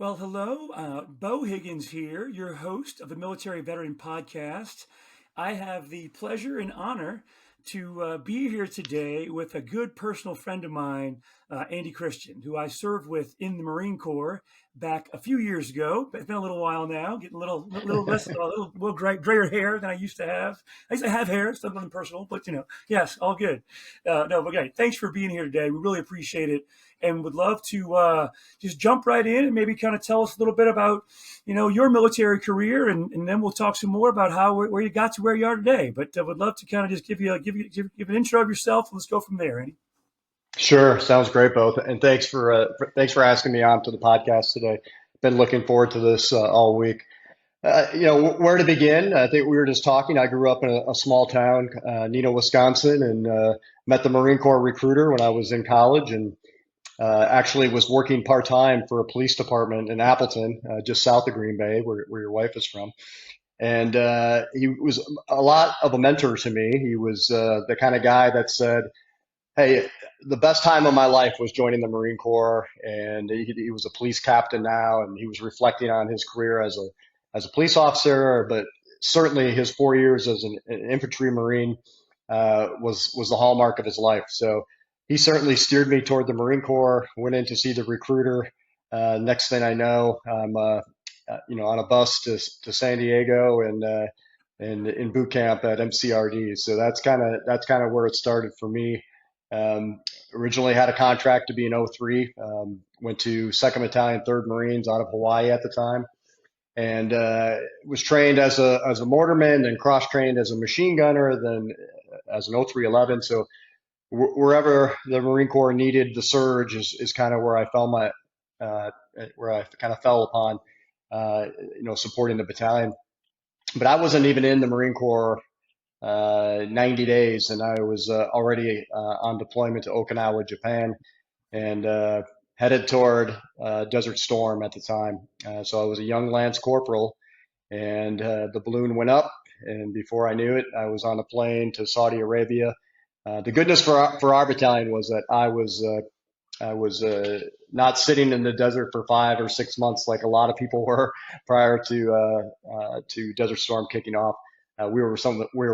Well, hello. Beau Higgins here, your host of the Military Veteran Podcast. I have the pleasure and honor to be here today with a good personal friend of mine, Andy Christian, who I served with in the Marine Corps back a few years ago. It's been a little while now, getting a little less, a little grayer hair than I used to have. I used to have hair, something personal, but yes, all good. No, but okay, thanks for being here today. We really appreciate it, and would love to just jump right in and maybe kind of tell us a little bit about, your military career, and then we'll talk some more about where you got to where you are today. But I would love to kind of just give an intro of yourself. Let's go from there, Andy. Sure, sounds great, both, and thanks for asking me on to the podcast today. Been looking forward to this all week. Where to begin? I think we were just talking. I grew up in a small town, Neenah, Wisconsin, and met the Marine Corps recruiter when I was in college, and actually was working part time for a police department in Appleton, just south of Green Bay, where your wife is from. And he was a lot of a mentor to me. He was the kind of guy that said, hey, the best time of my life was joining the Marine Corps, and he was a police captain now, and he was reflecting on his career as a police officer, but certainly his 4 years as an infantry Marine was the hallmark of his life. So he certainly steered me toward the Marine Corps. Went in to see the recruiter. Next thing I know, I'm on a bus to San Diego and in boot camp at MCRD. So that's kind of where it started for me. Originally had a contract to be an O3. Went to 2nd Battalion, 3rd Marines out of Hawaii at the time, and was trained as a mortarman, then cross trained as a machine gunner, then as an O311. So wherever the Marine Corps needed the surge is kind of where I fell uh, where I kind of fell upon supporting the battalion. But I wasn't even in the Marine Corps 90 days, and I was already on deployment to Okinawa, Japan, and headed toward Desert Storm at the time. So I was a young Lance Corporal, and the balloon went up, and before I knew it, I was on a plane to Saudi Arabia. The goodness for our battalion was that I was not sitting in the desert for 5 or 6 months like a lot of people were prior to Desert Storm kicking off. We were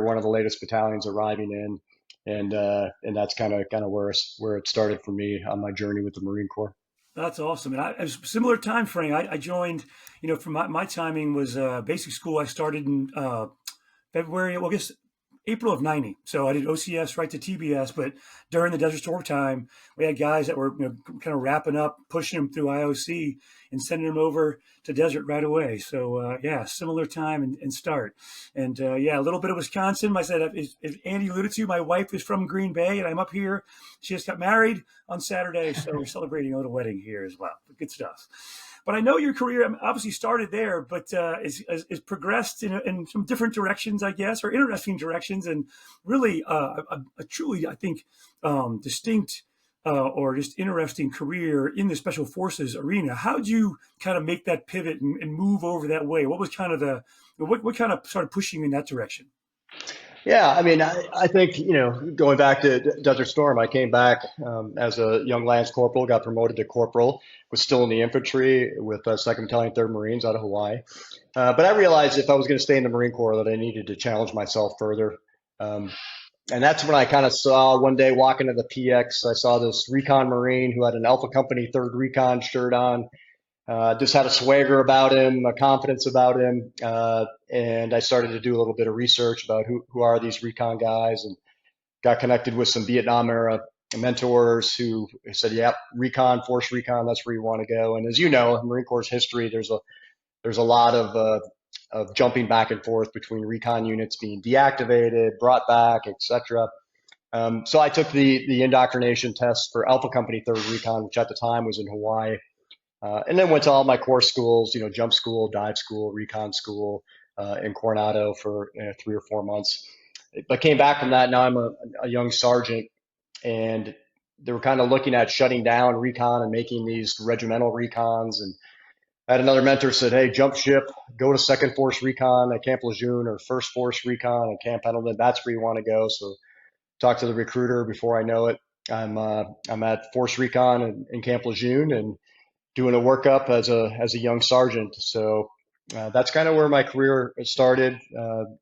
one of the latest battalions arriving in, and that's kind of where it started for me on my journey with the Marine Corps. That's awesome. And it was a similar time frame. I joined, from my timing was basic school. I started in February, well, I guess April of 90. So I did OCS right to TBS, but during the Desert Storm time, we had guys that were kind of wrapping up, pushing them through IOC and sending them over to Desert right away. So yeah, similar time and start. And yeah, a little bit of Wisconsin. I said, as Andy alluded to, my wife is from Green Bay and I'm up here. She just got married on Saturday. So we're celebrating a little wedding here as well. Good stuff. But I know your career obviously started there, but is progressed in some different directions, I guess, or interesting directions, and really a truly, I think, distinct or just interesting career in the Special Forces arena. How did you kind of make that pivot and move over that way? What was kind of what kind of started pushing you in that direction? Yeah, I mean, I think, going back to Desert Storm, I came back as a young Lance Corporal, got promoted to Corporal, was still in the infantry with 2nd Battalion, 3rd Marines out of Hawaii. But I realized if I was going to stay in the Marine Corps that I needed to challenge myself further. And that's when I kind of saw one day walking to the PX, I saw this recon Marine who had an Alpha Company 3rd Recon shirt on. Just had a swagger about him, a confidence about him, and I started to do a little bit of research about who are these recon guys, and got connected with some Vietnam era mentors who said, "Yep, recon, force recon, that's where you want to go." And as you know, in Marine Corps history, there's a lot of jumping back and forth between recon units being deactivated, brought back, etc. So I took the indoctrination test for Alpha Company 3rd Recon, which at the time was in Hawaii. And then went to all my core schools, jump school, dive school, recon school, in Coronado for 3 or 4 months. But came back from that. Now I'm a young sergeant, and they were kind of looking at shutting down recon and making these regimental recons. And I had another mentor said, "Hey, jump ship, go to 2nd Force Recon at Camp Lejeune or 1st Force Recon at Camp Pendleton. That's where you want to go." So talked to the recruiter. Before I know it, I'm at Force Recon in Camp Lejeune, and doing a workup as a young sergeant. So that's kind of where my career started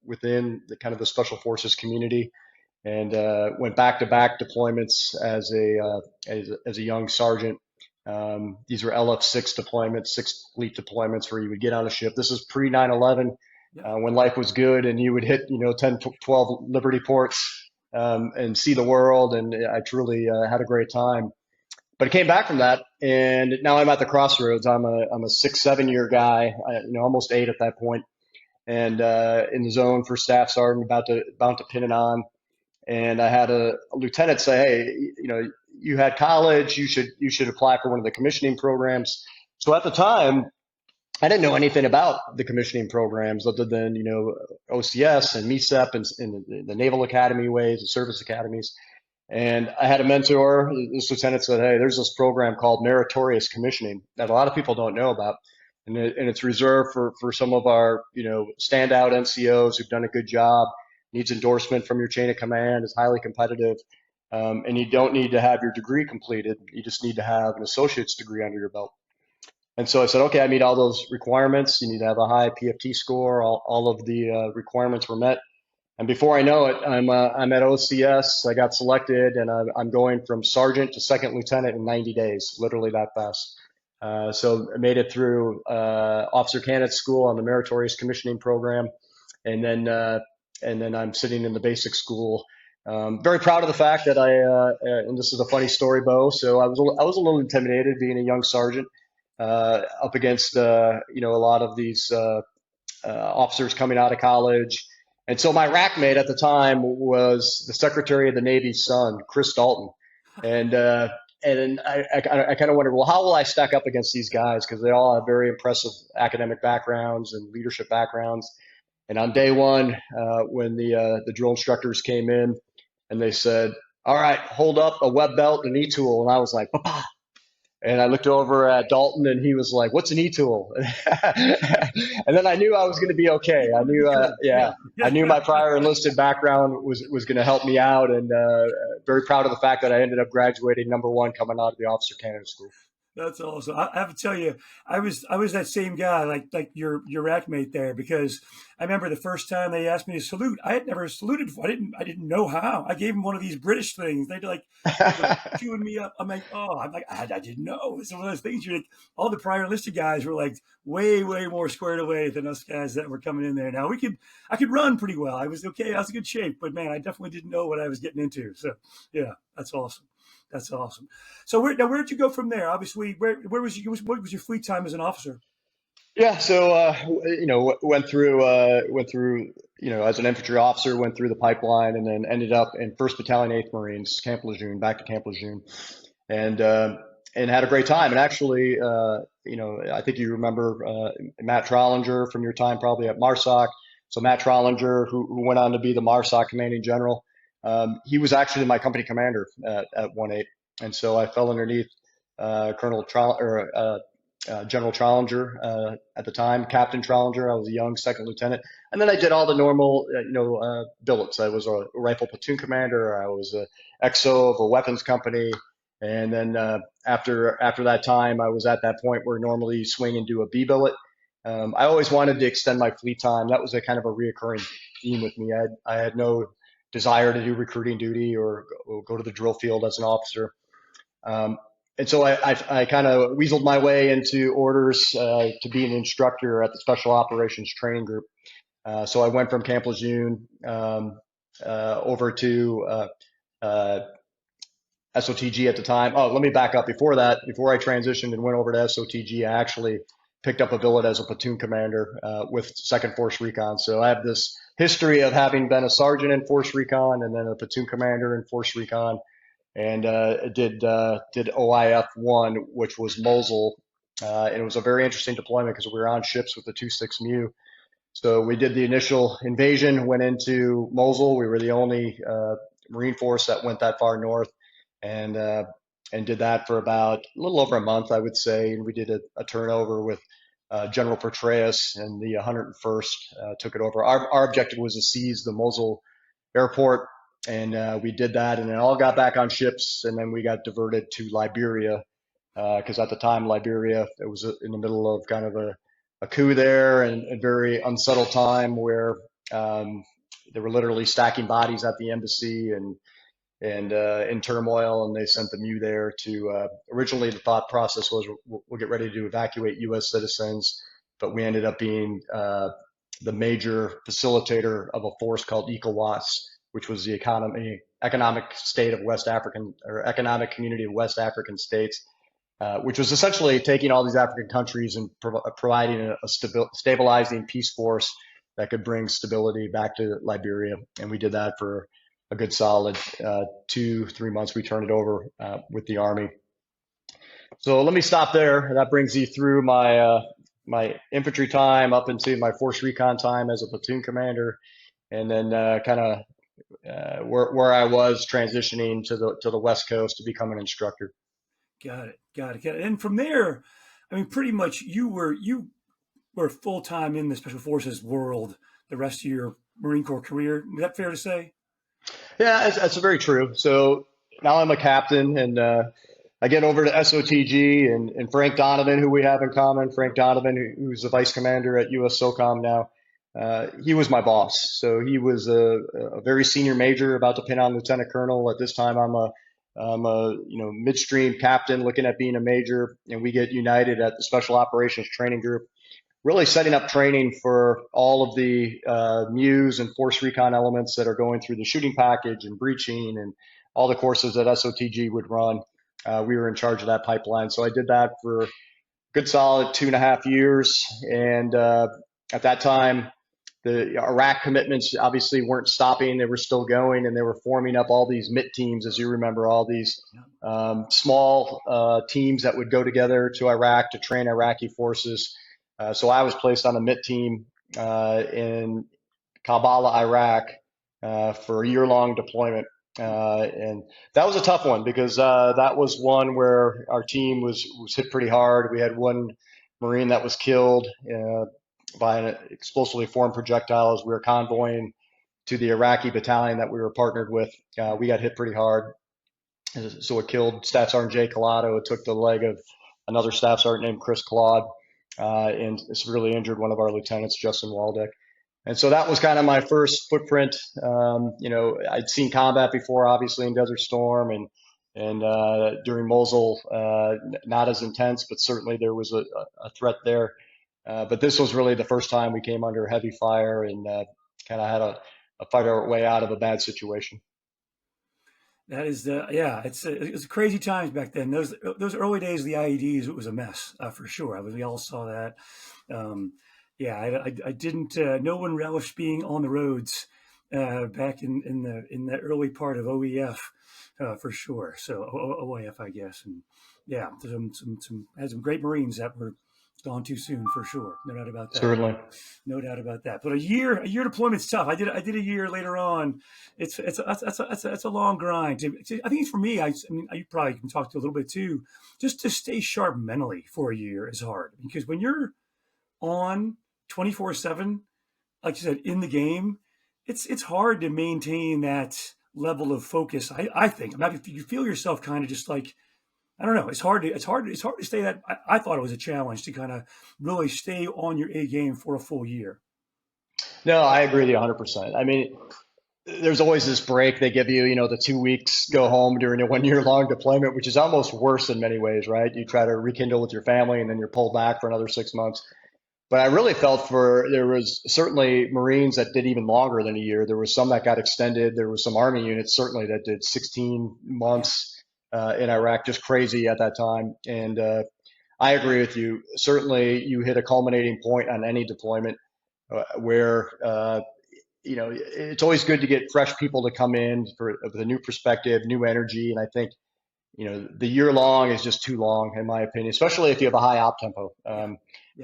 within the kind of the special forces community, and went back to back deployments as a young sergeant. These were LF6 deployments, six fleet deployments where you would get on a ship. This is pre 9/11, Yeah. when life was good, and you would hit 10, 12 Liberty ports and see the world. And I truly had a great time. But I came back from that, and now I'm at the crossroads. I'm a 6, 7 year guy, almost 8 at that point, and in the zone for staff sergeant, about to pin it on. And I had a lieutenant say, "Hey, you had college. You should apply for one of the commissioning programs." So at the time, I didn't know anything about the commissioning programs other than OCS and MECEP and the Naval Academy ways, the service academies. And I had a mentor. This lieutenant said, "Hey, there's this program called Meritorious Commissioning that a lot of people don't know about, and it's reserved for some of our standout NCOs who've done a good job. Needs endorsement from your chain of command. Is highly competitive, and you don't need to have your degree completed. You just need to have an associate's degree under your belt." And so I said, "Okay, I meet all those requirements. You need to have a high PFT score. All of the requirements were met." And before I know it, I'm at OCS. I got selected, and I'm going from sergeant to second lieutenant in 90 days, literally that fast. So I made it through officer candidate school on the Meritorious Commissioning Program, and then I'm sitting in the basic school. Very proud of the fact that and this is a funny story, Beau. So I was a little intimidated being a young sergeant up against a lot of these officers coming out of college. And so my rack mate at the time was the Secretary of the Navy's son, Chris Dalton. And I kind of wondered, well, how will I stack up against these guys? Because they all have very impressive academic backgrounds and leadership backgrounds. And on day one, when the drill instructors came in and they said, "All right, hold up a web belt and e-tool," and I was like, "Papa." And I looked over at Dalton, and he was like, "What's an e-tool?" And then I knew I was going to be okay. I knew, I knew my prior enlisted background was going to help me out, and very proud of the fact that I ended up graduating #1 coming out of the officer candidate school. That's awesome. I have to tell you, I was that same guy, like your rack mate there, because I remember the first time they asked me to salute. I had never saluted before. I didn't know how. I gave them one of these British things. They'd like chewing me up. I'm like, I didn't know. It's one of those things. You're like, all the prior enlisted guys were like way more squared away than us guys that were coming in there. Now I could run pretty well. I was okay. I was in good shape, but man, I definitely didn't know what I was getting into. So yeah, that's awesome. That's awesome. So where'd you go from there? Obviously, what was your fleet time as an officer? Yeah, so went through as an infantry officer, went through the pipeline, and then ended up in 1st Battalion, 8th Marines, Camp Lejeune, back to Camp Lejeune, and had a great time. And actually, I think you remember Matt Trollinger from your time probably at MARSOC. So Matt Trollinger, who went on to be the MARSOC commanding general, he was actually my company commander at 1/8, and so I fell underneath General Trollinger at the time, Captain Trollinger. I was a young second lieutenant, and then I did all the normal, billets. I was a rifle platoon commander. I was a XO of a weapons company, and then after that time, I was at that point where normally you swing and do a B billet. I always wanted to extend my fleet time. That was a kind of a reoccurring theme with me. I had no desire to do recruiting duty or go to the drill field as an officer. And so I kind of weaseled my way into orders to be an instructor at the Special Operations Training Group. So I went from Camp Lejeune over to SOTG at the time. Oh, let me back up. Before that, before I transitioned and went over to SOTG, I actually picked up a billet as a platoon commander with 2nd Force Recon. So I have this history of having been a sergeant in Force Recon and then a platoon commander in Force Recon, and did OIF 1, which was Mosul, and it was a very interesting deployment because we were on ships with the 2-6 Mu. So we did the initial invasion, went into Mosul. We were the only Marine force that went that far north, and did that for about a little over a month, I would say. And we did a turnover with General Petraeus, and the 101st took it over. Our objective was to seize the Mosul airport, and we did that, and then all got back on ships, and then we got diverted to Liberia because at the time Liberia, it was in the middle of kind of a coup there, and a very unsettled time where they were literally stacking bodies at the embassy, and in turmoil, and they sent the MEU there to, originally the thought process was we'll get ready to evacuate U.S. citizens, but we ended up being the major facilitator of a force called ECOWAS, which was the economic state of West African, or economic community of West African states, which was essentially taking all these African countries and providing a stabilizing peace force that could bring stability back to Liberia. And we did that for a good solid 2-3 months. We turned it over with the Army. So let me stop there. That brings you through my infantry time up into my force recon time as a platoon commander, and then kind of where I was transitioning to the West Coast to become an instructor. Got it. And from there, I mean, pretty much you were full time in the Special Forces world the rest of your Marine Corps career. Is that fair to say? Yeah, that's very true. So now I'm a captain, and I get over to SOTG, and Frank Donovan, who we have in common, Frank Donovan, who's the vice commander at US SOCOM now, he was my boss. So he was a very senior major, about to pin on lieutenant colonel. At this time, I'm a midstream captain looking at being a major, and we get united at the Special Operations Training Group, really setting up training for all of the MEUs and force recon elements that are going through the shooting package and breaching and all the courses that SOTG would run. We were in charge of that pipeline. So I did that for a good solid 2.5 years. And at that time, the Iraq commitments obviously weren't stopping. They were still going, and they were forming up all these MIT teams, as you remember, all these small teams that would go together to Iraq to train Iraqi forces. So I was placed on a MIT team in Kabbalah, Iraq, for a year-long deployment. And that was a tough one, because that was one where our team was hit pretty hard. We had one Marine that was killed by an explosively formed projectile as we were convoying to the Iraqi battalion that we were partnered with. We got hit pretty hard. So it killed Staff Sergeant Jay Collado. It took the leg of another Staff Sergeant named Chris Claude, and severely injured one of our lieutenants, Justin Waldeck. And so that was kind of my first footprint. I'd seen combat before, obviously in Desert Storm and during Mosul, not as intense, but certainly there was a threat there. But this was really the first time we came under heavy fire and kind of had a fight our way out of a bad situation. That is it's crazy times back then. Those early days of the IEDs, it was a mess for sure. We all saw that. I didn't. No one relished being on the roads back in the early part of OEF for sure. So OIF, I guess, and yeah, had some great Marines that were gone too soon for sure. No doubt about that. Certainly. No doubt about that. But a year deployment's tough. I did a year later on. It's a long grind. I think for me, I mean, you probably can talk to a little bit too. Just to stay sharp mentally for a year is hard, because when you're on 24/7, like you said, in the game, it's hard to maintain that level of focus. I think. I mean, if you feel yourself kind of just like, I don't know. It's hard to stay that. I thought it was a challenge to kind of really stay on your A game for a full year. No, I agree with you 100%. I mean, there's always this break they give you, the 2 weeks go home during a 1 year long deployment, which is almost worse in many ways, right? You try to rekindle with your family, and then you're pulled back for another 6 months. But I really felt there was certainly Marines that did even longer than a year. There was some that got extended. There was some Army units certainly that did 16 months in Iraq, just crazy at that time. And I agree with you. Certainly, you hit a culminating point on any deployment where it's always good to get fresh people to come in with a new perspective, new energy. And I think the year long is just too long, in my opinion, especially if you have a high op tempo.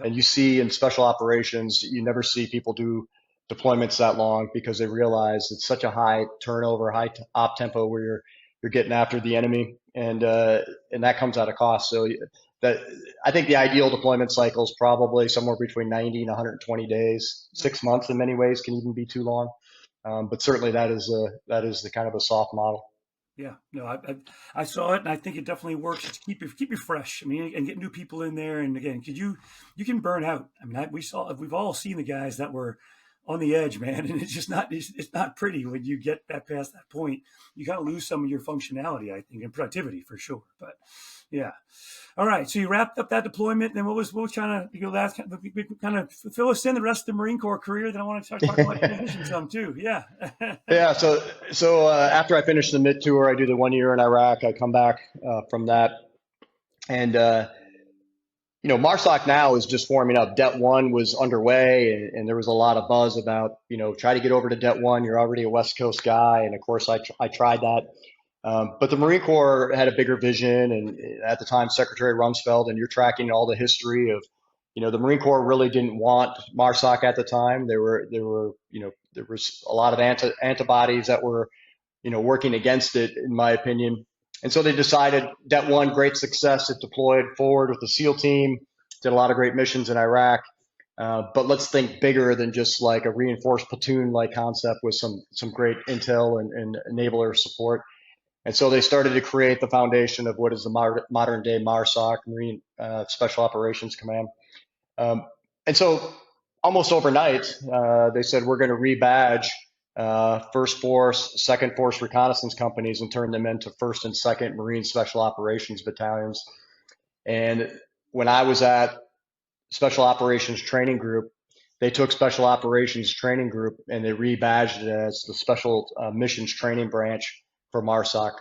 And you see in special operations, you never see people do deployments that long, because they realize it's such a high turnover, high op tempo where you're getting after the enemy, and that comes at a cost. So I think the ideal deployment cycle is probably somewhere between 90 and 120 days. 6 months in many ways can even be too long, but certainly that is the kind of a soft model. Yeah, no, I saw it, and I think it definitely works to keep you fresh. I mean, and get new people in there, and again, could you can burn out. I mean, we've all seen the guys that were on the edge, man, and it's just not it's not pretty when you get that past that point. You kind of lose some of your functionality, I think, and productivity for sure. But yeah, all right. So you wrapped up that deployment. Then what was kind of your last kind of fill us in the rest of the Marine Corps career? Then I want to talk about transition some too. Yeah. Yeah, so after I finish the mid tour, I do the 1 year in Iraq. I come back from that, and MARSOC now is just forming up. Det 1 was underway, and there was a lot of buzz about try to get over to Det 1. You're already a West Coast guy, and of course I tried that. But the Marine Corps had a bigger vision, and at the time, Secretary Rumsfeld, and you're tracking all the history of, the Marine Corps really didn't want MARSOC at the time. There was a lot of antibodies that were, working against it, in my opinion. And so they decided Det 1, great success. It deployed forward with the SEAL team, did a lot of great missions in Iraq. But let's think bigger than just like a reinforced platoon-like concept with some great intel and enabler support. And so they started to create the foundation of what is the modern day MARSOC, Marine Special Operations Command. And so almost overnight, they said, we're going to rebadge First Force, Second Force reconnaissance companies and turn them into First and Second Marine Special Operations battalions. And when I was at Special Operations Training Group, they took Special Operations Training Group and they rebadged it as the Special Missions Training Branch for MARSOC.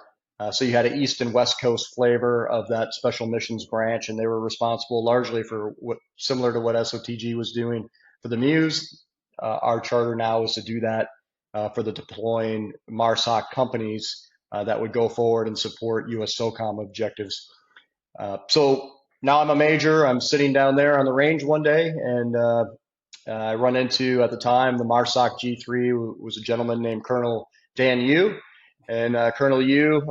So you had an East and West Coast flavor of that Special Missions Branch, and they were responsible largely for similar to what SOTG was doing for the MEUs. Our charter now is to do that for the deploying MARSOC companies that would go forward and support U.S. SOCOM objectives. So now I'm a major. I'm sitting down there on the range one day, and I run into, at the time, the MARSOC G3 was a gentleman named Colonel Dan Yu. And Colonel Yu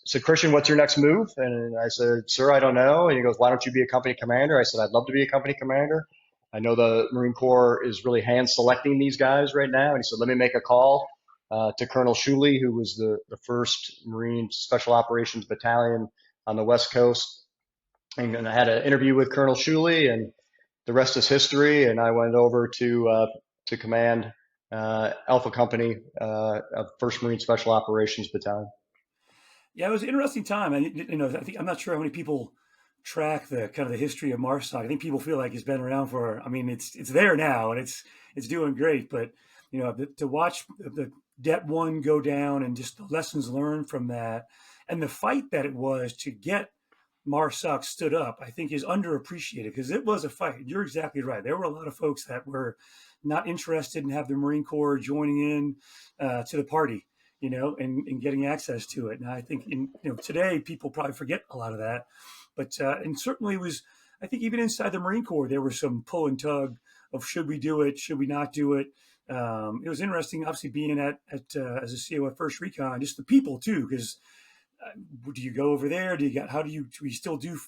said, Christian, what's your next move? And I said, sir, I don't know. And he goes, why don't you be a company commander? I said, I'd love to be a company commander. I know the Marine Corps is really hand selecting these guys right now. And he said, let me make a call to Colonel Shuley, who was the first Marine Special Operations Battalion on the West Coast. And I had an interview with Colonel Shuley, and the rest is history. And I went over to command Alpha Company of First Marine Special Operations Battalion. Yeah, it was an interesting time. I think I'm not sure how many people track the kind of the history of MARSOC. I think people feel like it's been around for. I mean, it's there now and it's doing great. But to watch the Det 1 go down and just the lessons learned from that, and the fight that it was to get MARSOC stood up, I think is underappreciated because it was a fight. You're exactly right. There were a lot of folks that were not interested in have the Marine Corps joining in to the party, and getting access to it. And I think today people probably forget a lot of that, but and certainly I think even inside the Marine Corps, there was some pull and tug of should we do it? Should we not do it? It was interesting, obviously being at as a CO at First Recon, just the people too, because do you go over there? Do we still do,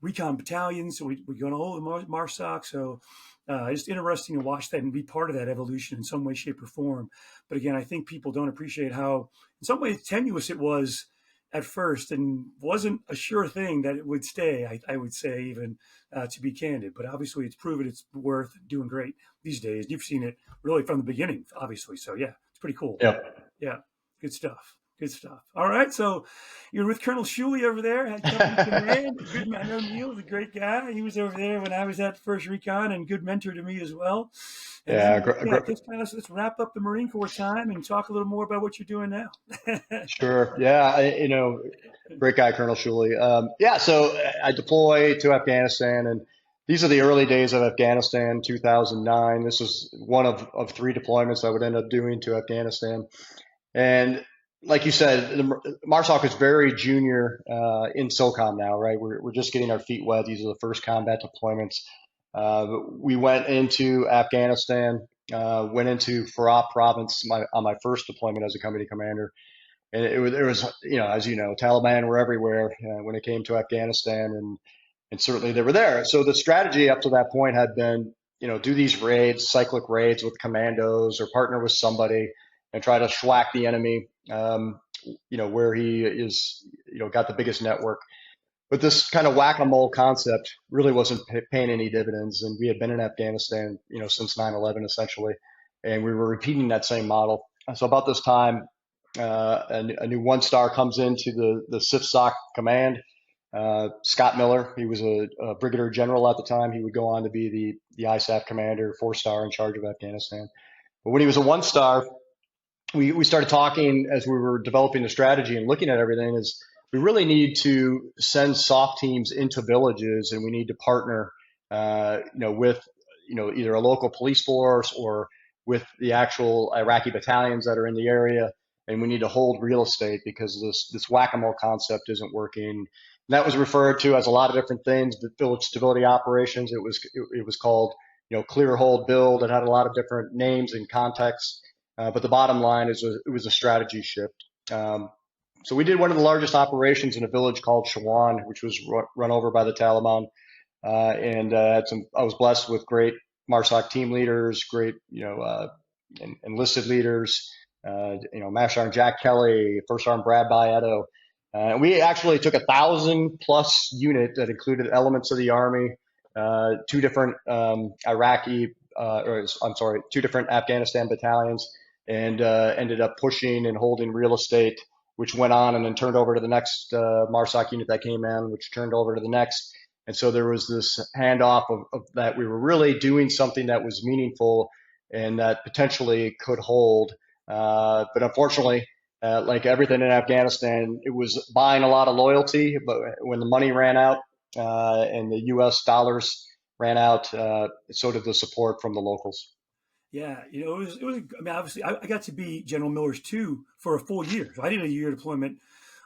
recon battalions? So we're going to hold the MARSOC. So it's interesting to watch that and be part of that evolution in some way, shape, or form. But again, I think people don't appreciate how, in some ways, tenuous it was at first and wasn't a sure thing that it would stay, I would say, even to be candid. But obviously, it's proven its worth and doing great these days. You've seen it really from the beginning, obviously. So, yeah, it's pretty cool. Yeah, good stuff. Good stuff. All right, so you're with Colonel Shuley over there. I know Neil was a great guy. He was over there when I was at First Recon and good mentor to me as well. And let's wrap up the Marine Corps time and talk a little more about what you're doing now. Sure. Yeah, great guy, Colonel Shuley. So I deploy to Afghanistan, and these are the early days of Afghanistan, 2009. This is one of three deployments I would end up doing to Afghanistan. And like you said, MARSOC is very junior in SOCOM now, right? We're just getting our feet wet. These are the first combat deployments. We went into Afghanistan, went into Farah province on my first deployment as a company commander. And it was, as you know, Taliban were everywhere when it came to Afghanistan, and certainly they were there. So the strategy up to that point had been, do these raids, cyclic raids with commandos or partner with somebody and try to schwack the enemy. where he is, got the biggest network. But this kind of whack-a-mole concept really wasn't paying any dividends. And we had been in Afghanistan, since 9/11 essentially. And we were repeating that same model. So about this time, a new one-star comes into the SIFSOC command. Scott Miller, he was a brigadier general at the time. He would go on to be the ISAF commander, 4-star in charge of Afghanistan. But when he was a one-star, we started talking as we were developing the strategy and looking at everything is we really need to send SOF teams into villages, and we need to partner, with, either a local police force or with the actual Iraqi battalions that are in the area. And we need to hold real estate because this whack-a-mole concept isn't working. And that was referred to as a lot of different things. The village stability operations. It was called, clear, hold, build. It had a lot of different names and contexts. But the bottom line is it was a strategy shift. So we did one of the largest operations in a village called Shawan, which was run over by the Taliban. I was blessed with great MARSOC team leaders, great, enlisted leaders, Master Sergeant Jack Kelly, First Sergeant Brad Baeto. We actually took 1,000+ unit that included elements of the Army, two different two different Afghanistan battalions, and ended up pushing and holding real estate, which went on and then turned over to the next MARSOC unit that came in, which turned over to the next. And so there was this handoff of that we were really doing something that was meaningful and that potentially could hold. But unfortunately, like everything in Afghanistan, it was buying a lot of loyalty. But when the money ran out and the U.S. dollars ran out, so did the support from the locals. Yeah, it was. I mean, obviously, I got to be General Miller's too for a full year. So I did a year deployment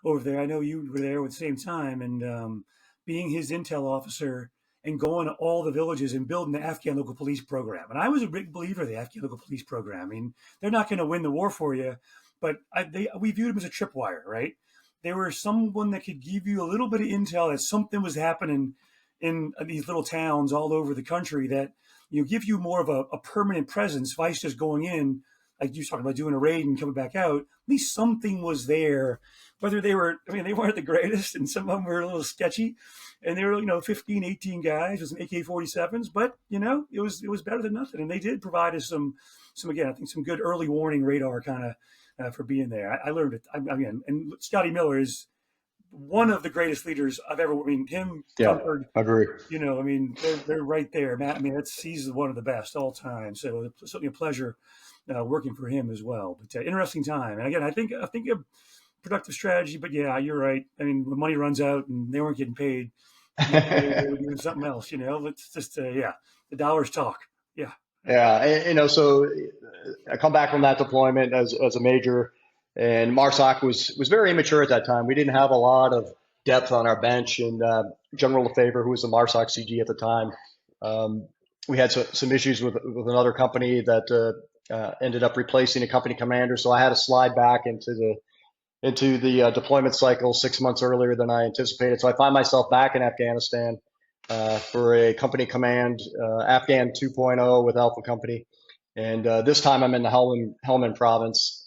over there. I know you were there at the same time, and being his intel officer and going to all the villages and building the Afghan local police program. And I was a big believer of the Afghan local police program. I mean, they're not going to win the war for you, but we viewed them as a tripwire, right? They were someone that could give you a little bit of intel that something was happening in these little towns all over the country that give you more of a permanent presence, vice just going in, like you talked about doing a raid and coming back out. At least something was there. Whether they weren't the greatest, and some of them were a little sketchy, and they were, 15, 18 guys with some AK-47s, but, it was better than nothing. And they did provide us some again, I think some good early warning radar kind of for being there. I learned it. And Scotty Miller is one of the greatest leaders I've ever. I mean, him, Comfort. I agree. They're right there, Matt. I mean, he's one of the best all time. So it's certainly a pleasure working for him as well. But interesting time. And again, I think a productive strategy. But yeah, you're right. I mean, when money runs out and they weren't getting paid, they were doing something else. It's just the dollars talk. Yeah. Yeah, so I come back from that deployment as a major. And MARSOC was very immature at that time. We didn't have a lot of depth on our bench. And General Lefebvre, who was the MARSOC CG at the time, we had some issues with another company that ended up replacing a company commander. So I had to slide back into the deployment cycle 6 months earlier than I anticipated. So I find myself back in Afghanistan for a company command, Afghan 2.0 with Alpha Company. And this time I'm in the Helmand province.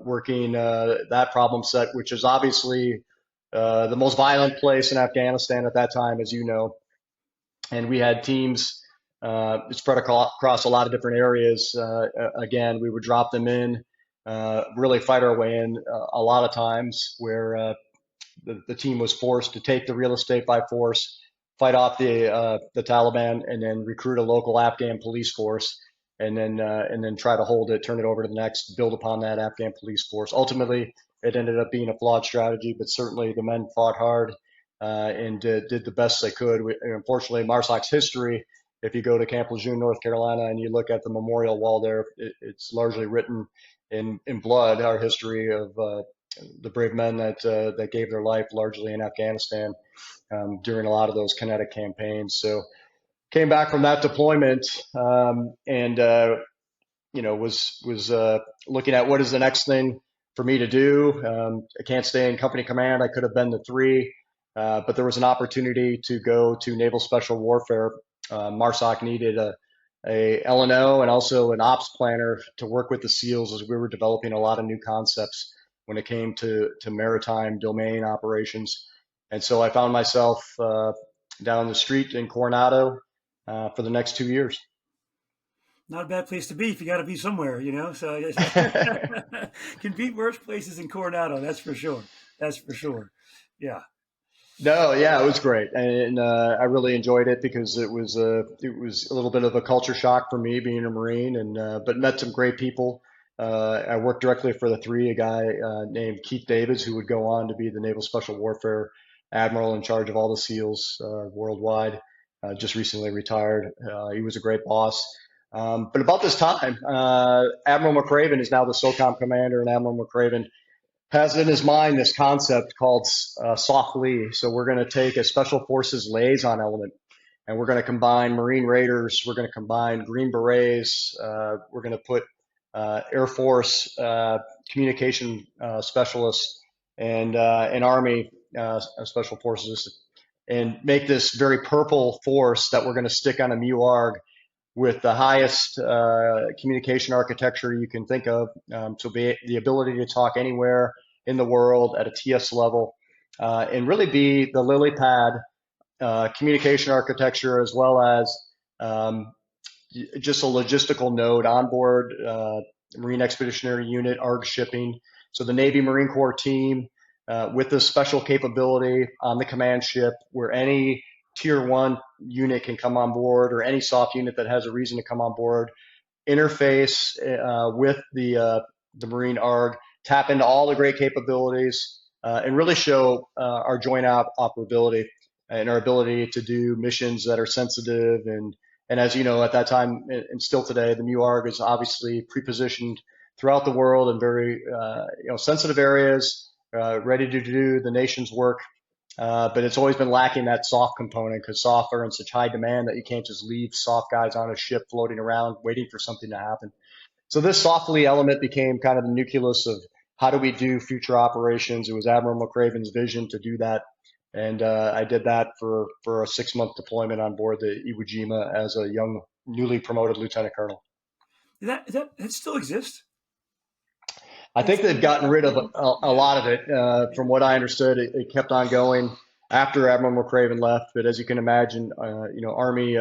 Working that problem set, which is obviously the most violent place in Afghanistan at that time, as you know. And we had teams spread across a lot of different areas. Again, we would drop them in, really fight our way in a lot of times where the team was forced to take the real estate by force, fight off the Taliban, and then recruit a local Afghan police force. And then try to hold it, turn it over to the next, build upon that Afghan police force. Ultimately, it ended up being a flawed strategy, but certainly the men fought hard and did the best they could. Unfortunately, MARSOC's history, if you go to Camp Lejeune, North Carolina, and you look at the memorial wall there, it's largely written in blood, our history of the brave men that gave their life largely in Afghanistan during a lot of those kinetic campaigns. So came back from that deployment and was looking at what is the next thing for me to do. I can't stay in company command. I could have been the 3, but there was an opportunity to go to Naval Special Warfare. MARSOC needed a LNO and also an ops planner to work with the SEALs as we were developing a lot of new concepts. when it came to maritime domain operations. And so I found myself down the street in Coronado for the next 2 years. Not a bad place to be if you got to be somewhere, you know. So can beat worse places in Coronado. That's for sure. That's for sure. Yeah. No, yeah, it was great, and I really enjoyed it because it was a little bit of a culture shock for me being a Marine, and but met some great people. I worked directly for the three, a guy named Keith Davids, who would go on to be the Naval Special Warfare Admiral in charge of all the SEALs worldwide. Just recently retired. He was a great boss. But about this time, Admiral McRaven is now the SOCOM commander, and Admiral McRaven has in his mind this concept called soft LEE. So we're going to take a Special Forces liaison element, and we're going to combine Marine Raiders, we're going to combine Green Berets, we're going to put Air Force communication specialists and Army Special Forces, and make this very purple force that we're going to stick on a MUARG with the highest communication architecture you can think of. So be the ability to talk anywhere in the world at a TS level, and really be the lily pad communication architecture, as well as just a logistical node onboard Marine Expeditionary Unit, ARG shipping. So the Navy Marine Corps team with this special capability on the command ship, where any Tier 1 unit can come on board, or any soft unit that has a reason to come on board, interface with the Marine ARG, tap into all the great capabilities, and really show our joint operability and our ability to do missions that are sensitive. And as you know, at that time and still today, the MUARG is obviously pre-positioned throughout the world in very sensitive areas, ready to do the nation's work. But it's always been lacking that soft component, because soft are in such high demand that you can't just leave soft guys on a ship floating around waiting for something to happen. So this softly element became kind of the nucleus of how do we do future operations. It was Admiral McRaven's vision to do that. And I did that for a 6-month deployment on board the Iwo Jima as a young, newly promoted lieutenant colonel. That still exists? I think they've gotten rid of a lot of it. From what I understood, it kept on going after Admiral McRaven left. But as you can imagine, Army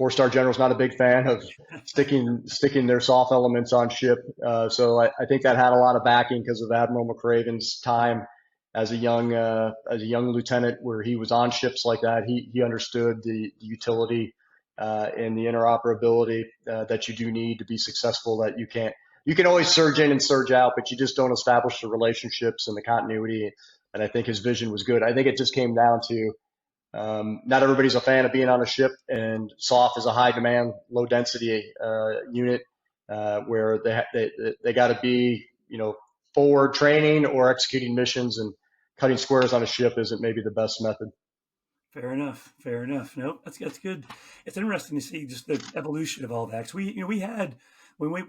4-star general's not a big fan of sticking their soft elements on ship. So I think that had a lot of backing because of Admiral McRaven's time as a young lieutenant, where he was on ships like that. He understood the utility and the interoperability that you do need to be successful. That you can always surge in and surge out, but you just don't establish the relationships and the continuity. And I think his vision was good. I think it just came down to not everybody's a fan of being on a ship, and SOF is a high demand, low density unit where they got to be forward training or executing missions, and cutting squares on a ship isn't maybe the best method. Fair enough. Fair enough. Nope, that's good. It's interesting to see just the evolution of all that. 'Cause we had, when we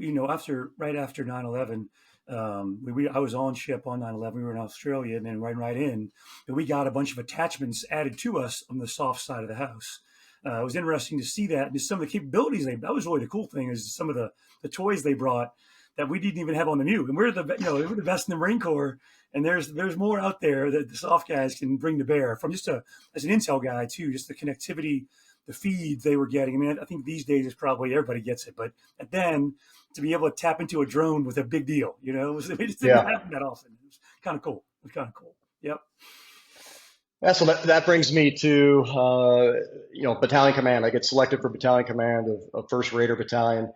right after 9/11, I was on ship on 9/11. We were in Australia, and then right in, and we got a bunch of attachments added to us on the soft side of the house. It was interesting to see that, and some of the capabilities that was really the cool thing, is some of the toys they brought that we didn't even have on the new. And we're the best in the Marine Corps, and there's more out there that the soft guys can bring to bear, from just as an intel guy too, just the connectivity, the feed they were getting. I mean, I think these days it's probably everybody gets it, but then to be able to tap into a drone was a big deal. It just didn't happen that often. It was kind of cool. Yep. Yeah, so that brings me to battalion command. I get selected for battalion command of 1st Raider Battalion,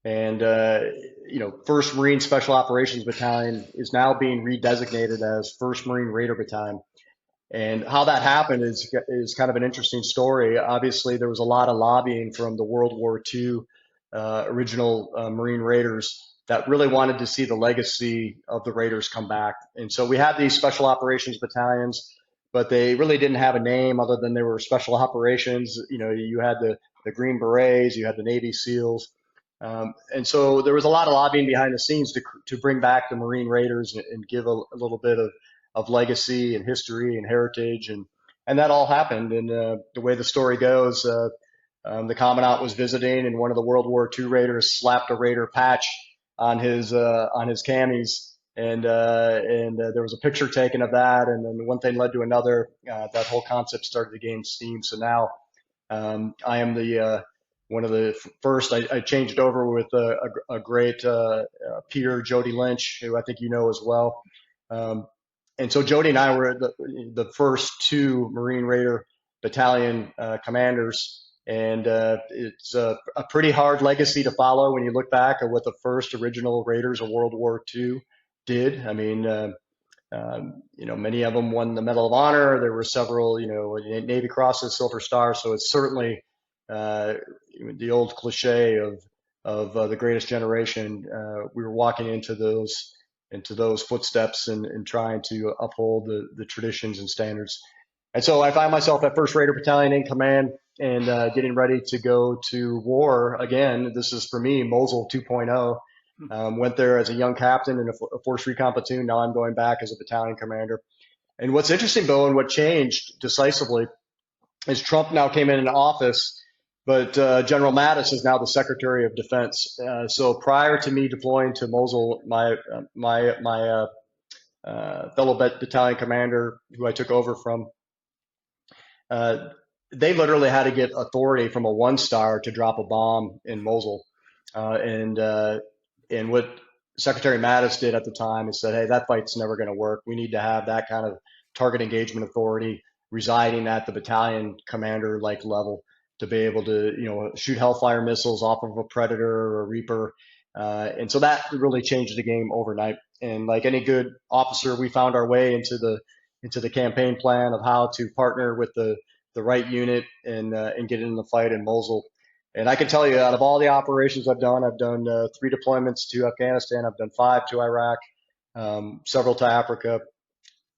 and 1st Marine Special Operations Battalion is now being redesignated as 1st Marine Raider Battalion. And how that happened is kind of an interesting story. Obviously, there was a lot of lobbying from the World War II original Marine Raiders that really wanted to see the legacy of the Raiders come back. And so we had these special operations battalions, but they really didn't have a name other than they were special operations. You had the Green Berets, you had the Navy SEALs. And so there was a lot of lobbying behind the scenes to bring back the Marine Raiders and give a little bit of legacy and history and heritage. And that all happened. And the way the story goes, the Commandant was visiting, and one of the World War II Raiders slapped a Raider patch on his camis, and there was a picture taken of that, and then one thing led to another. That whole concept started to gain steam. So now I am the one of the first. I changed over with a great peer, Jody Lynch, who I think you know as well. And so Jody and I were the first two Marine Raider Battalion commanders. And it's a pretty hard legacy to follow when you look back at what the first original Raiders of World War II did. I mean, many of them won the Medal of Honor. There were several, Navy Crosses, Silver Stars. So it's certainly the old cliche of the greatest generation. We were walking into those footsteps and trying to uphold the traditions and standards. And so I find myself at 1st Raider Battalion in command and getting ready to go to war again. This is for me, Mosul 2.0. Went there as a young captain in a force recon platoon. Now I'm going back as a battalion commander. And what's interesting, Beau, and what changed decisively is Trump now came in fellow General Mattis is now the Secretary of Defense. So prior to me deploying to Mosul, my fellow battalion commander, who I took over from, they literally had to get authority from a 1-star to drop a bomb in Mosul. And what Secretary Mattis did at the time is said, hey, that fight's never going to work. We need to have that kind of target engagement authority residing at the battalion commander-like level to be able to, shoot Hellfire missiles off of a Predator or a Reaper. And so that really changed the game overnight. And like any good officer, we found our way into the campaign plan of how to partner with the right unit and get in the fight in Mosul. And I can tell you, out of all the operations I've done 3 deployments to Afghanistan. I've done 5 to Iraq, several to Africa.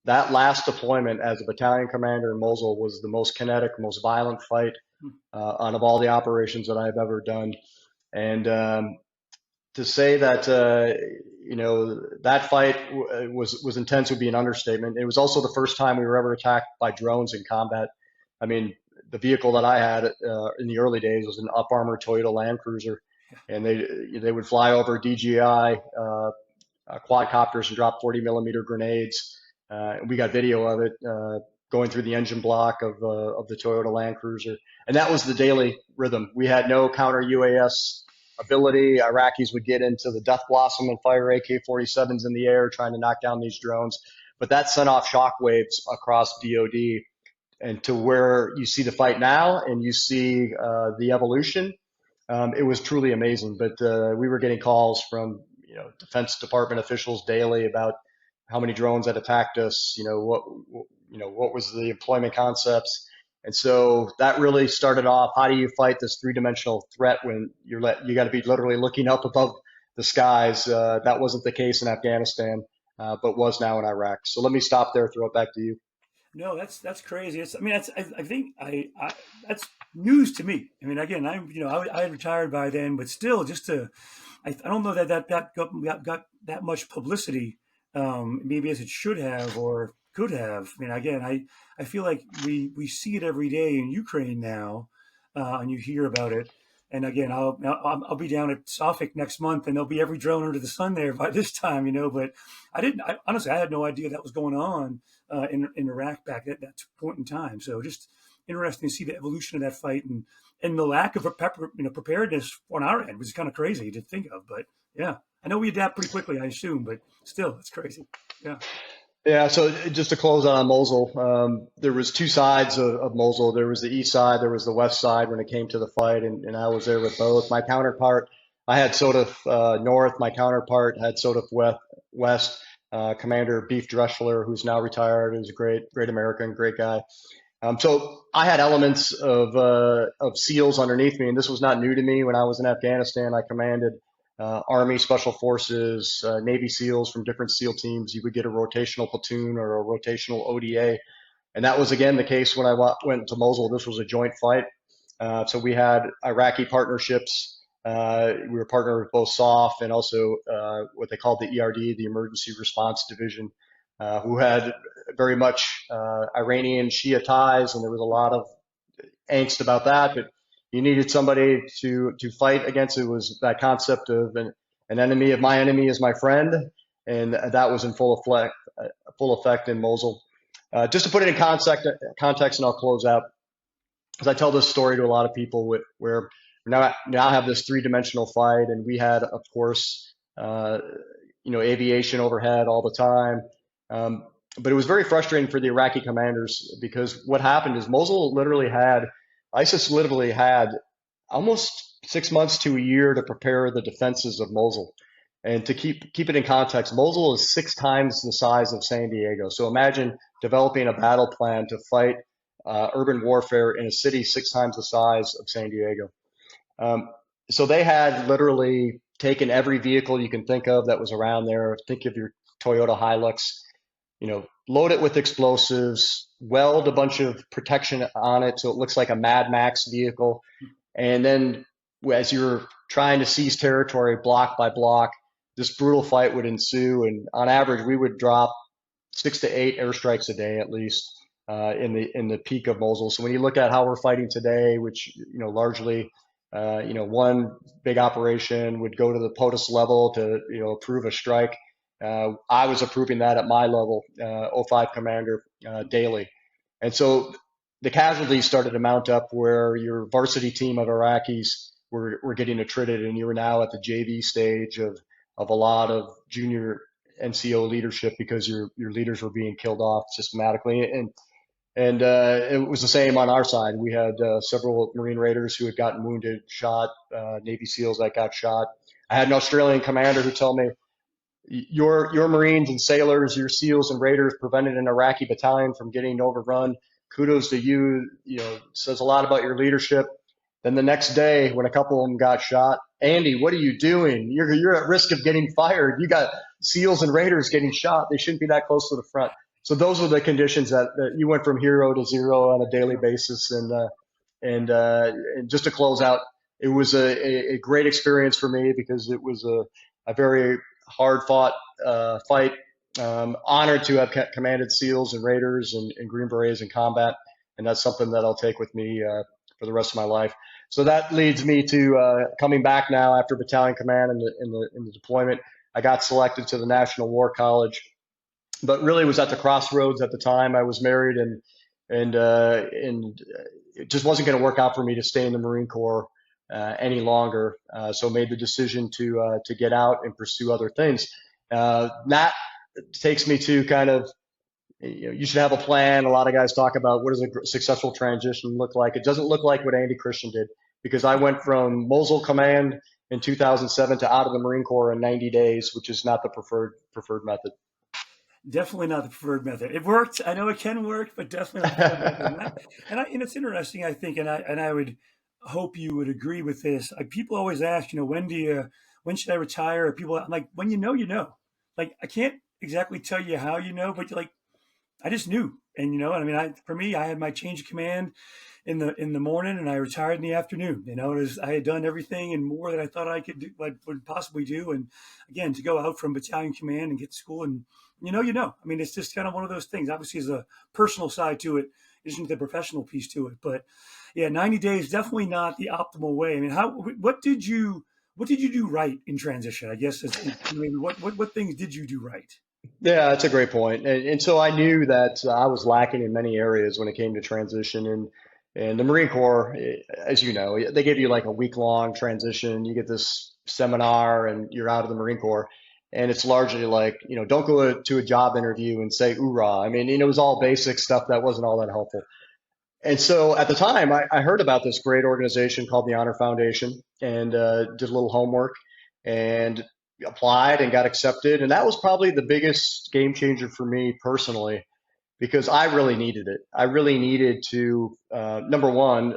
That last deployment as a battalion commander in Mosul was the most kinetic, most violent fight out of all the operations that I've ever done. And to say that, that fight was intense would be an understatement. It was also the first time we were ever attacked by drones in combat. I mean, the vehicle that I had in the early days was an up-armored Toyota Land Cruiser, and they would fly over DJI quadcopters and drop 40-millimeter grenades. We got video of it going through the engine block of the Toyota Land Cruiser, and that was the daily rhythm. We had no counter UAS ability. Iraqis would get into the Death Blossom and fire AK-47s in the air trying to knock down these drones, but that sent off shockwaves across DoD. And to where you see the fight now and you see the evolution, it was truly amazing. But we were getting calls from Defense Department officials daily about how many drones had attacked us. What was the employment concepts, and so that really started off. How do you fight this 3-dimensional threat when you got to be literally looking up above the skies? That wasn't the case in Afghanistan, but was now in Iraq. So let me stop there. Throw it back to you. No, that's crazy. I think that's news to me. I mean, again, I had retired by then, but still, I don't know that got that much publicity, maybe as it should have or could have. I mean, again, I feel like we see it every day in Ukraine now, and you hear about it. And again, I'll be down at Suffolk next month, and there'll be every drone under the sun there by this time, But honestly, I had no idea that was going on in Iraq back at that point in time. So just interesting to see the evolution of that fight and the lack of preparedness on our end, which is kind of crazy to think of. But yeah, I know we adapt pretty quickly, I assume, but still, it's crazy. Yeah. Yeah, so just to close on Mosul, there was 2 sides of Mosul. There was the east side, there was the west side when it came to the fight, and I was there with both. My counterpart, I had SOTF North. My counterpart had SOTF West. Commander Beef Dreschler, who's now retired, is a great American, great guy. So I had elements of SEALs underneath me, and this was not new to me. When I was in Afghanistan, I commanded Army Special Forces, Navy SEALs from different SEAL teams. You would get a rotational platoon or a rotational ODA. And that was, again, the case when I went to Mosul. This was a joint fight. So we had Iraqi partnerships. We were partnered with both SOF and also what they called the ERD, the Emergency Response Division, who had very much Iranian Shia ties, and there was a lot of angst about that. But you needed somebody to fight against. It was that concept of an enemy of my enemy is my friend. and that was in full effect in Mosul. Just to put it in context, and I'll close out, because I tell this story to a lot of people where we now have this three-dimensional fight, and we had, of course, aviation overhead all the time. But it was very frustrating for the Iraqi commanders, because what happened is ISIS literally had almost 6 months to a year to prepare the defenses of Mosul. And to keep it in context, Mosul is 6 times the size of San Diego. So imagine developing a battle plan to fight urban warfare in a city 6 times the size of San Diego. So they had literally taken every vehicle you can think of that was around there. Think of your Toyota Hilux, load it with explosives, weld a bunch of protection on it so it looks like a Mad Max vehicle. And then as you're trying to seize territory block by block, this brutal fight would ensue. And on average, we would drop 6 to 8 airstrikes a day at least in the peak of Mosul. So when you look at how we're fighting today, which largely one big operation would go to the POTUS level to approve a strike. I was approving that at my level, 05 commander, daily. And so the casualties started to mount up where your varsity team of Iraqis were getting attrited, and you were now at the JV stage of a lot of junior NCO leadership because your leaders were being killed off systematically. And it was the same on our side. We had several Marine Raiders who had gotten wounded, shot, Navy SEALs that got shot. I had an Australian commander who told me, your Marines and sailors, your SEALs and Raiders prevented an Iraqi battalion from getting overrun. Kudos to you. Says a lot about your leadership. Then the next day, when a couple of them got shot, Andy, what are you doing? You're at risk of getting fired. You got SEALs and Raiders getting shot. They shouldn't be that close to the front. So those were the conditions that you went from hero to zero on a daily basis. And just to close out, it was a great experience for me because it was a very hard-fought fight. Honored to have commanded SEALs and Raiders and Green Berets in combat, and that's something that I'll take with me for the rest of my life. So that leads me to coming back now after battalion command in the deployment. I got selected to the National War College, but really was at the crossroads at the time. I was married, and it just wasn't going to work out for me to stay in the Marine Corps any longer. So made the decision to get out and pursue other things. That takes me to kind of, you should have a plan. A lot of guys talk about what does a successful transition look like. It doesn't look like what Andy Christian did, because I went from Mosul Command in 2007 to out of the Marine Corps in 90 days, which is not the preferred method. Definitely not the preferred method. It worked. I know it can work, but definitely not the preferred method. And it's interesting, I think, and I would hope you would agree with this. People always ask, when should I retire? Or people, I'm like, when you know. Like, I can't exactly tell you how but I just knew. And for me, I had my change of command in the morning, and I retired in the afternoon. I had done everything and more that I thought I could do, would possibly do. And again, to go out from battalion command and get to school, and it's just kind of one of those things. Obviously, there's a personal side to it, isn't the professional piece to it. But yeah, 90 days definitely not the optimal way. What did you do right in transition? I guess maybe what things did you do right? Yeah, that's a great point. And so I knew that I was lacking in many areas when it came to transition. And the Marine Corps, as you know, they give you like a week-long transition. You get this seminar and you're out of the Marine Corps. And it's largely like, don't go to a job interview and say, oorah. It was all basic stuff that wasn't all that helpful. And so at the time, I heard about this great organization called the Honor Foundation, and did a little homework and applied and got accepted. And that was probably the biggest game changer for me personally, because I really needed it. I really needed to, number one,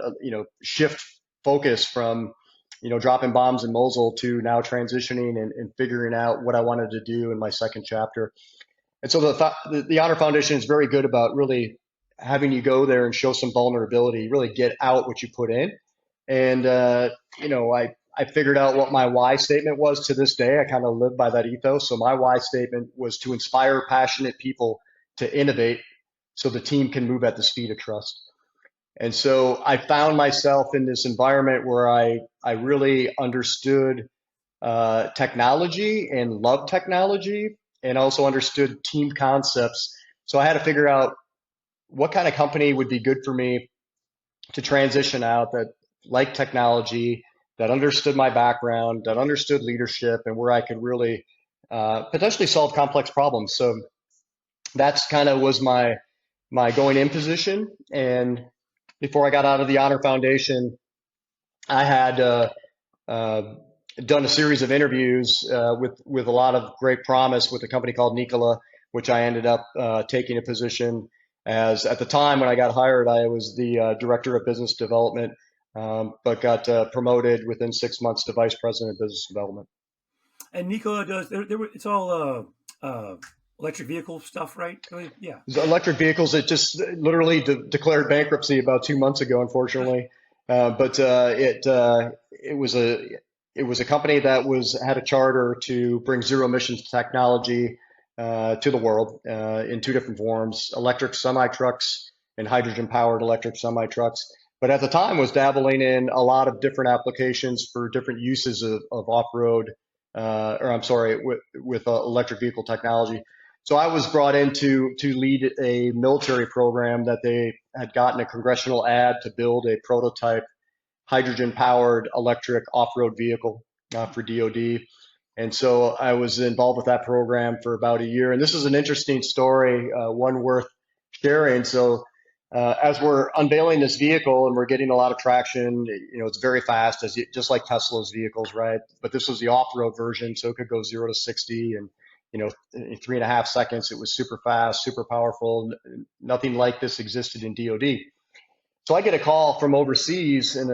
shift focus from, dropping bombs in Mosul to now transitioning and figuring out what I wanted to do in my second chapter. And so the Honor Foundation is very good about really having you go there and show some vulnerability, really get out what you put in. And, I figured out what my why statement was to this day. I kind of live by that ethos. So my why statement was to inspire passionate people to innovate so the team can move at the speed of trust. And so I found myself in this environment where I really understood technology and loved technology. and also understood team concepts. So I had to figure out what kind of company would be good for me to transition out, that liked technology, that understood my background, that understood leadership, and where I could really potentially solve complex problems. So that's kind of was my going in position. And before I got out of the Honor Foundation, I had done a series of interviews with a lot of great promise with a company called Nikola, which I ended up taking a position as. At the time when I got hired, I was the director of business development, but got promoted within 6 months to vice president of business development. And Nikola does. It's all electric vehicle stuff, right? Yeah. Electric vehicles. It just literally declared bankruptcy about 2 months ago, unfortunately. But it was a company that had a charter to bring zero emissions technology to the world in two different forms: electric semi trucks and hydrogen powered electric semi trucks. But at the time was dabbling in a lot of different applications for different uses of off road, with electric vehicle technology. So I was brought in to lead a military program that they had gotten a congressional ad to build a prototype hydrogen-powered electric off-road vehicle for DoD. And so I was involved with that program for about a year. And this is an interesting story, one worth sharing. So as we're unveiling this vehicle and we're getting a lot of traction, it's very fast, just like Tesla's vehicles, right? But this was the off-road version, so it could go 0 to 60 and in 3.5 seconds. It was super fast, super powerful. Nothing like this existed in DoD. So I get a call from overseas, and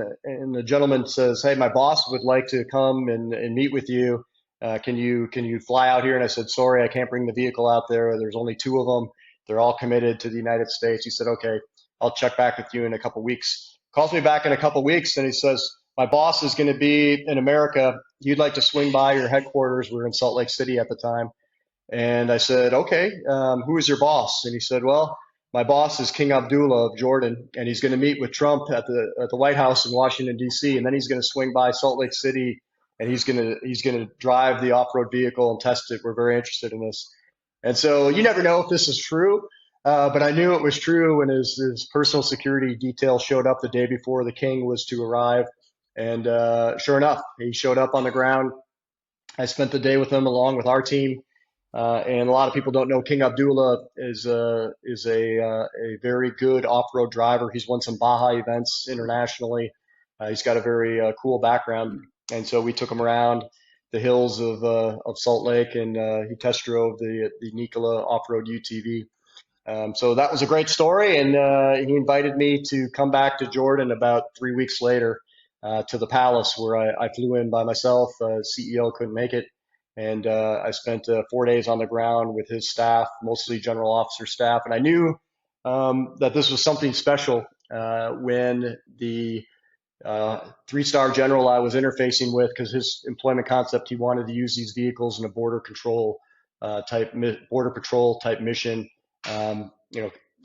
the gentleman says, "Hey, my boss would like to come and meet with you. Can you fly out here?" And I said, "Sorry, I can't bring the vehicle out there. There's only 2 of them. They're all committed to the United States." He said, "Okay, I'll check back with you in a couple weeks." Calls me back in a couple weeks, and he says, "My boss is going to be in America. He'd like to swing by your headquarters." We were in Salt Lake City at the time. And I said, "Okay, who is your boss?" And he said, "Well, my boss is King Abdullah of Jordan, and he's going to meet with Trump at the White House in Washington, D.C., and then he's going to swing by Salt Lake City, and he's going to drive the off-road vehicle and test it. We're very interested in this." And so you never know if this is true, but I knew it was true when his personal security detail showed up the day before the king was to arrive. And sure enough, he showed up on the ground. I spent the day with him along with our team. And a lot of people don't know King Abdullah is a very good off-road driver. He's won some Baja events internationally. He's got a very cool background, and so we took him around the hills of Salt Lake, and he test drove the Nikola off-road UTV. So that was a great story, and he invited me to come back to Jordan about 3 weeks later to the palace, where I flew in by myself. CEO couldn't make it. And I spent 4 days on the ground with his staff, mostly general officer staff. And I knew that this was something special when the 3-star general I was interfacing with, because his employment concept, he wanted to use these vehicles in a border patrol type mission.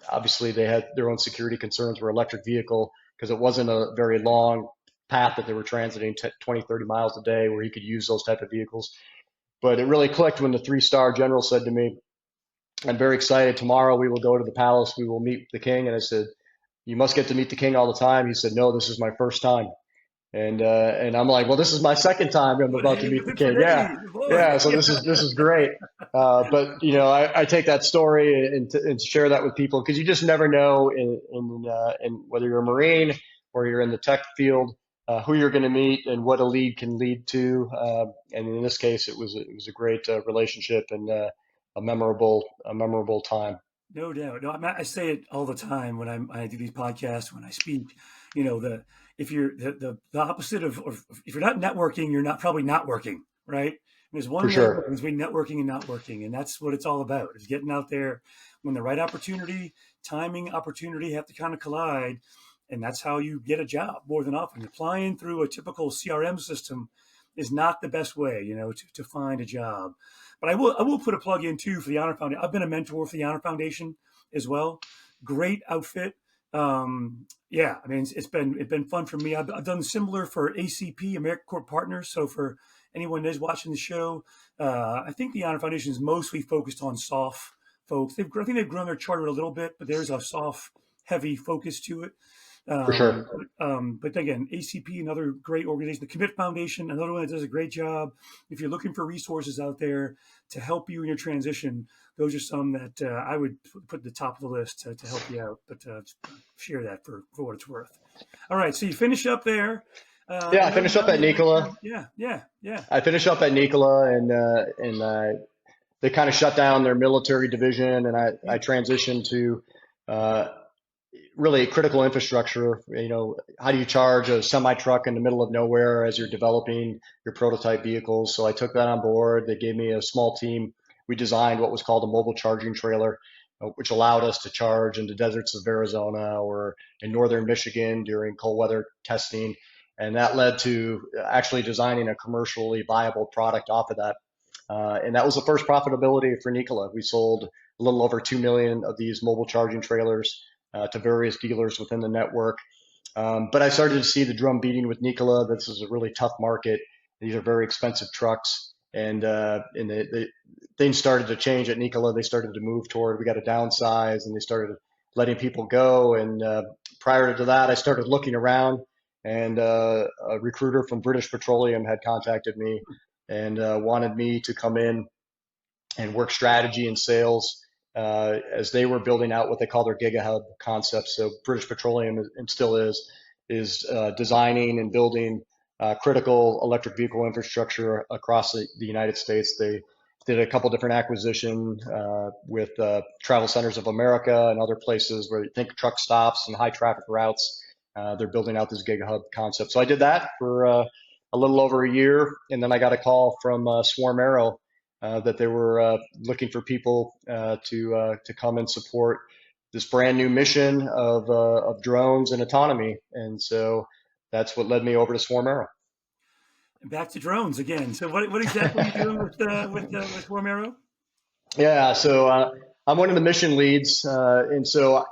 Obviously they had their own security concerns for electric vehicle, because it wasn't a very long path that they were transiting 20, 30 miles a day where he could use those type of vehicles. But it really clicked when the 3-star general said to me, "I'm very excited. Tomorrow we will go to the palace. We will meet the king." And I said, "You must get to meet the king all the time." He said, "No, this is my first time." And I'm like, "Well, this is my second time I'm about to meet the king." Yeah. So this is great. But I take that story and share that with people, because you just never know in whether you're a Marine or you're in the tech field, who you're going to meet and what a lead can lead to. And in this case, it was a great relationship and a memorable time. No doubt. No, I say it all the time when I do these podcasts, when I speak. If you're the opposite of, or if you're not networking, you're probably not working, right? There's one difference between networking and not working, and that's what it's all about: is getting out there when the right timing, opportunity have to kind of collide. And that's how you get a job more than often. Applying through a typical CRM system is not the best way, to find a job. But I will put a plug in too for the Honor Foundation. I've been a mentor for the Honor Foundation as well. Great outfit. Yeah, I mean, it's been fun for me. I've done similar for ACP, American Corps Partners. So for anyone that is watching the show, I think the Honor Foundation is mostly focused on SOF folks. I think they've grown their charter a little bit, but there's a SOF heavy focus to it. For sure. But again, ACP, another great organization. The Commit Foundation, another one that does a great job. If you're looking for resources out there to help you in your transition, those are some that I would put at the top of the list to help you out. But share that for what it's worth. All right, so you finish up there. I finished up at Nikola. Yeah. I finished up at Nikola, and they kind of shut down their military division, and I transitioned to really critical infrastructure. How do you charge a semi truck in the middle of nowhere as you're developing your prototype vehicles? So I took that on board. They gave me a small team. We designed what was called a mobile charging trailer, which allowed us to charge in the deserts of Arizona or in northern Michigan during cold weather testing. And that led to actually designing a commercially viable product off of that. And that was the first profitability for Nikola. We sold a little over 2 million of these mobile charging trailers to various dealers within the network. But I started to see the drum beating with Nikola. This is a really tough market. These are very expensive trucks. And the things started to change at Nikola. They started to move toward, we got to downsize, and they started letting people go. And prior to that, I started looking around, and a recruiter from British Petroleum had contacted me and wanted me to come in and work strategy and sales as they were building out what they call their GigaHub concept. So British Petroleum and still is designing and building critical electric vehicle infrastructure across the United States. They did a couple different acquisitions with Travel Centers of America and other places where you think truck stops and high traffic routes. They're building out this GigaHub concept. So I did that for a little over a year, and then I got a call from Swarm Aero that they were looking for people to come and support this brand new mission of drones and autonomy. And so that's what led me over to Swarm Aero. Back to drones again. So what exactly are you doing with Swarm Aero? Yeah, so I'm one of the mission leads, and so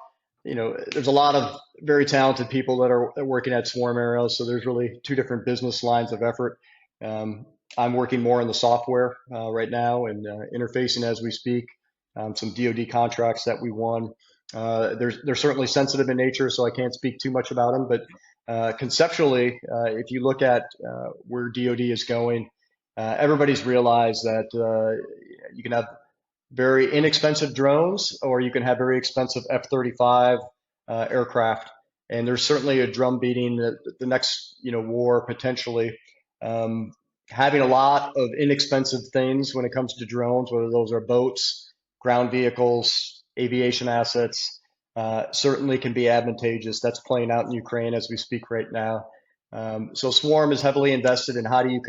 there's a lot of very talented people that are working at Swarm Aero. So there's really two different business lines of effort. I'm working more in the software right now and interfacing as we speak. Some DoD contracts that we won. They're certainly sensitive in nature, so I can't speak too much about them. But conceptually, if you look at where DoD is going, everybody's realized that you can have very inexpensive drones, or you can have very expensive F-35 aircraft. And there's certainly a drum beating that the next war potentially. Having a lot of inexpensive things when it comes to drones, whether those are boats, ground vehicles, aviation assets, certainly can be advantageous. That's playing out in Ukraine as we speak right now. So Swarm is heavily invested in how do you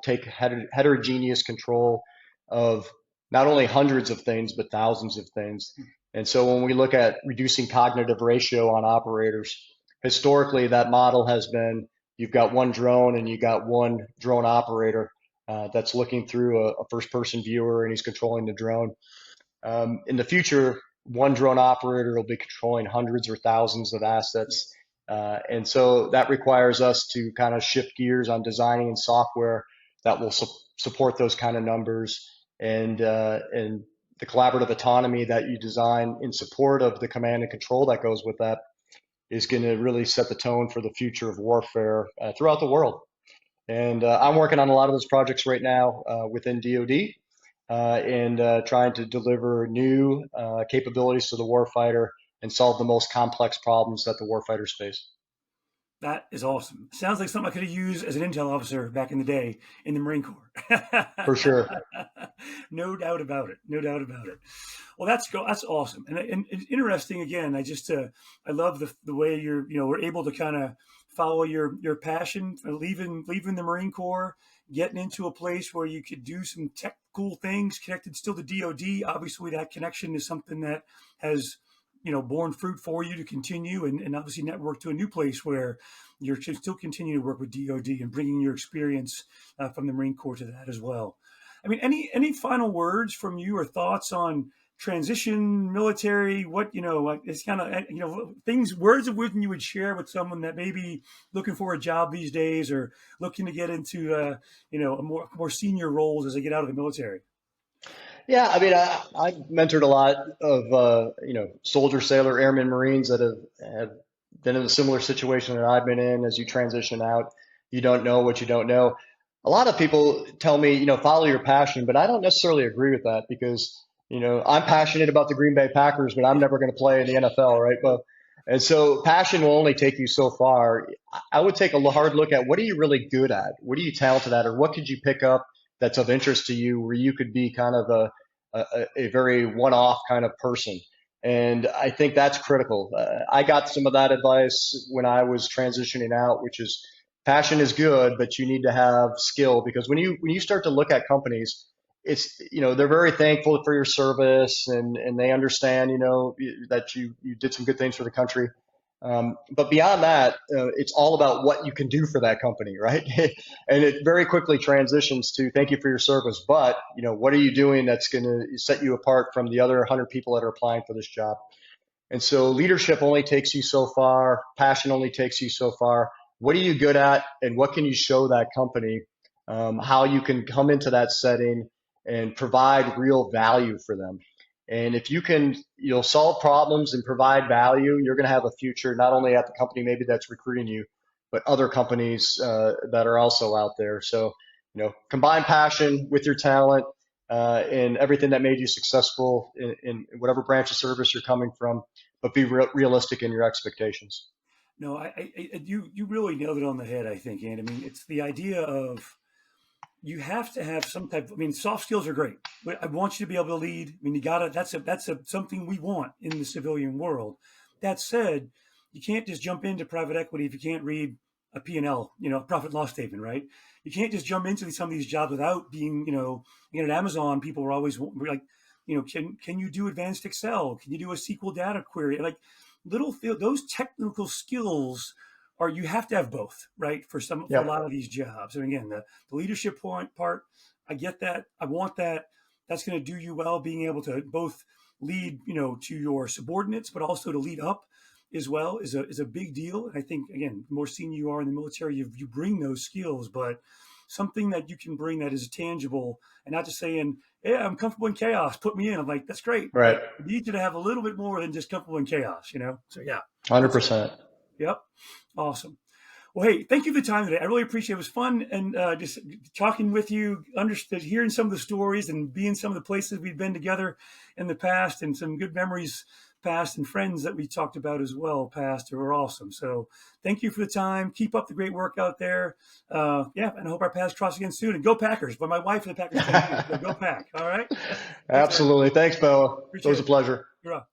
take heterogeneous control of not only hundreds of things, but thousands of things. And so when we look at reducing cognitive ratio on operators, historically that model has been you've got one drone and you got one drone operator that's looking through a first-person viewer, and he's controlling the drone. In the future, one drone operator will be controlling hundreds or thousands of assets. And so that requires us to kind of shift gears on designing software that will support those kind of numbers, and the collaborative autonomy that you design in support of the command and control that goes with that is going to really set the tone for the future of warfare throughout the world. And I'm working on a lot of those projects right now within DoD and trying to deliver new capabilities to the warfighter and solve the most complex problems that the warfighters face. That is awesome. Sounds like something I could have used as an intel officer back in the day in the Marine Corps. For sure. No doubt about it. No doubt about it. Well, that's awesome. And it's interesting. Again, I love the way we're able to kind of follow your passion for leaving the Marine Corps, getting into a place where you could do some tech cool things connected still to DoD. Obviously, that connection is something that has borne fruit for you to continue and obviously network to a new place where you're still continuing to work with DoD and bringing your experience from the Marine Corps to that as well. I mean, any final words from you or thoughts on transition, military, what, it's kind of, things, words of wisdom you would share with someone that may be looking for a job these days or looking to get into, a more senior roles as they get out of the military. Yeah, I mean, I mentored a lot of soldier, sailor, airmen, Marines that have been in a similar situation that I've been in. As you transition out, you don't know what you don't know. A lot of people tell me, follow your passion, but I don't necessarily agree with that because, I'm passionate about the Green Bay Packers, but I'm never going to play in the NFL, right? And so passion will only take you so far. I would take a hard look at what are you really good at? What are you talented at? Or what could you pick up that's of interest to you where you could be kind of a very one-off kind of person. And I think that's critical. I got some of that advice when I was transitioning out, which is passion is good, but you need to have skill because when you start to look at companies, it's, they're very thankful for your service and they understand, that you did some good things for the country. But beyond that, it's all about what you can do for that company, right? And it very quickly transitions to thank you for your service, but what are you doing that's going to set you apart from the other 100 people that are applying for this job? And so leadership only takes you so far. Passion only takes you so far. What are you good at, and what can you show that company? How you can come into that setting and provide real value for them. And if you can, solve problems and provide value, you're going to have a future not only at the company maybe that's recruiting you, but other companies that are also out there. So, combine passion with your talent and everything that made you successful in whatever branch of service you're coming from, but be realistic in your expectations. No, you really nailed it on the head, I think, Andy. I mean, it's the idea of you have to have some type. I mean, soft skills are great, but I want you to be able to lead. I mean, that's something we want in the civilian world. That said, you can't just jump into private equity if you can't read a P&L, profit and loss statement, right? You can't just jump into some of these jobs without being, at Amazon, people were always like, can you do advanced Excel? Can you do a SQL data query? Like those technical skills you have to have both, right? For a lot of these jobs. And again, the leadership part, I get that. I want that. That's going to do you well, being able to both lead, to your subordinates, but also to lead up as well is a big deal. And I think, again, the more senior you are in the military, you bring those skills, but something that you can bring that is tangible and not just saying, yeah, I'm comfortable in chaos, put me in. I'm like, that's great. Right. I need you to have a little bit more than just comfortable in chaos, So yeah. 100%. Yep. Awesome. Well, hey, thank you for the time today. I really appreciate it. It was fun and just talking with you, hearing some of the stories and being some of the places we've been together in the past and some good memories past and friends that we talked about as well past are awesome. So thank you for the time. Keep up the great work out there. And I hope our paths cross again soon. And go Packers. But my wife is a Packers fan too. So go Pack. All right? Absolutely. Thanks, Beau. It was a pleasure. You're up.